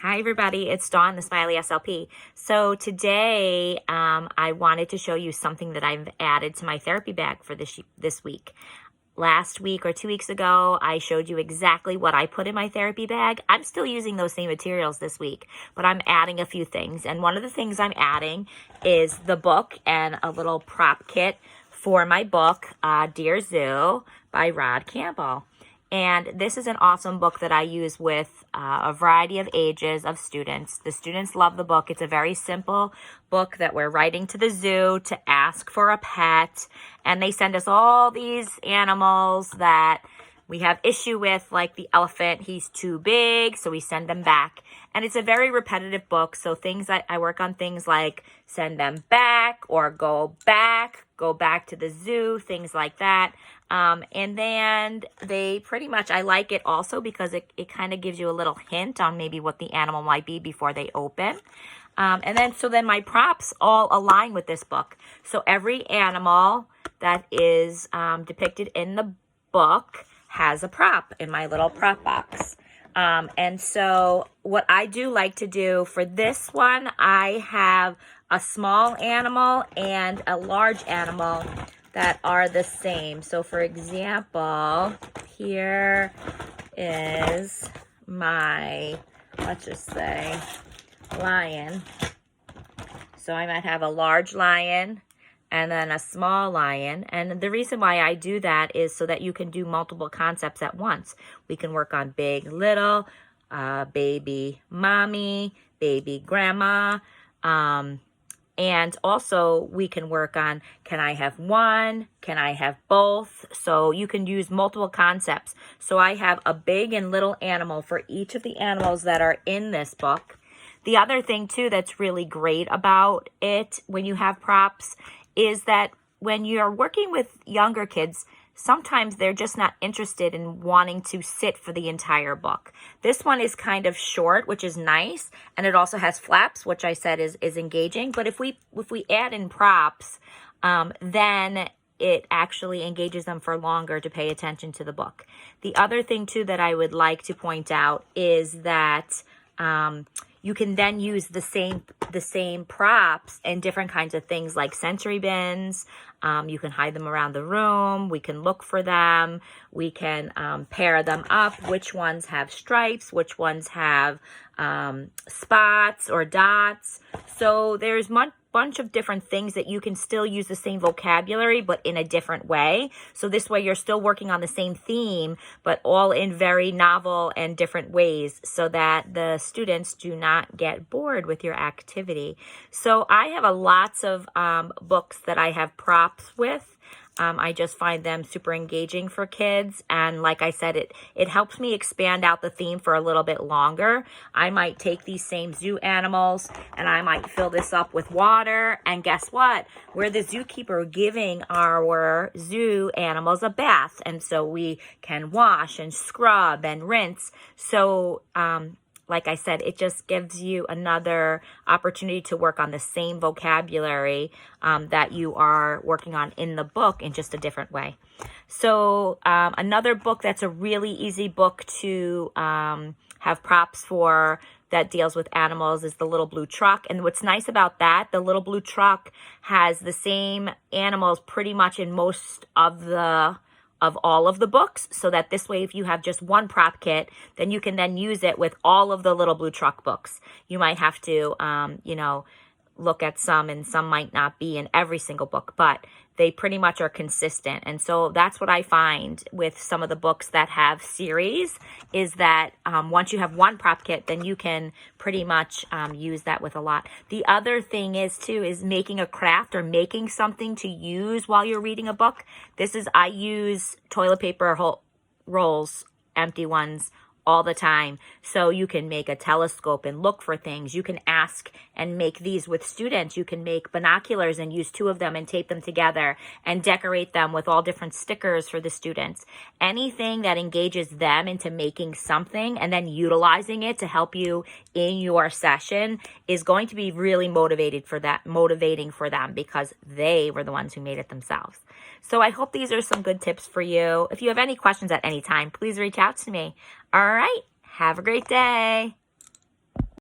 Hi everybody, it's Dawn, the Smiley SLP. So today I wanted to show you something that I've added to my therapy bag for this week. Last week or 2 weeks ago, I showed you exactly what I put in my therapy bag. I'm still using those same materials this week, but I'm adding a few things. And one of the things I'm adding is the book and a little prop kit for my book, Dear Zoo by Rod Campbell. And this is an awesome book that I use with a variety of ages of students. The students love the book. It's a very simple book that we're writing to the zoo to ask for a pet. And they send us all these animals that we have issue with, like the elephant. He's too big, so we send them back. And it's a very repetitive book. So things that I work on things like send them back or go back to the zoo, things like that. And then they pretty much, I like it also because it kind of gives you a little hint on maybe what the animal might be before they open. So then my props all align with this book. So every animal that is depicted in the book has a prop in my little prop box. And so what I do like to do for this one, I have a small animal and a large animal that are the same. So for example, here is my, let's just say, lion. So I might have a large lion and then a small lion. And the reason why I do that is so that you can do multiple concepts at once. We can work on big, little, baby, mommy, baby, grandma, and also we can work on, can I have one? Can I have both? So you can use multiple concepts. So I have a big and little animal for each of the animals that are in this book. The other thing too that's really great about it when you have props is that when you're working with younger kids, sometimes they're just not interested in wanting to sit for the entire book. This one is kind of short, which is nice, and it also has flaps, which I said is engaging. But if we add in props, then it actually engages them for longer to pay attention to the book. The other thing too that I would like to point out is that you can then use the same props in different kinds of things like sensory bins. You can hide them around the room. We can look for them. We can pair them up. Which ones have stripes? Which ones have spots or dots? So there's bunch of different things that you can still use the same vocabulary but in a different way. So this way you're still working on the same theme but all in very novel and different ways so that the students do not get bored with your activity. So I have lots of books that I have props with. I just find them super engaging for kids. And like I said, it helps me expand out the theme for a little bit longer. I might take these same zoo animals and I might fill this up with water. And guess what? We're the zookeeper giving our zoo animals a bath. And so we can wash and scrub and rinse. So, like I said, it just gives you another opportunity to work on the same vocabulary that you are working on in the book in just a different way. So another book that's a really easy book to have props for that deals with animals is The Little Blue Truck. And what's nice about that, The Little Blue Truck has the same animals pretty much in most of all of the books, so that this way if you have just one prop kit, then you can then use it with all of the Little Blue Truck books. You might have to, look at some, and some might not be in every single book, but they pretty much are consistent. And so that's what I find with some of the books that have series is that once you have one prop kit, then you can pretty much use that with a lot. The other thing is too, is making a craft or making something to use while you're reading a book. I use toilet paper rolls, empty ones, all the time. So you can make a telescope and look for things. You can ask and make these with students. You can make binoculars and use two of them and tape them together and decorate them with all different stickers for the students. Anything that engages them into making something and then utilizing it to help you in your session is going to be really motivating for them because they were the ones who made it themselves. So I hope these are some good tips for you. If you have any questions at any time, please reach out to me. All right. Have a great day.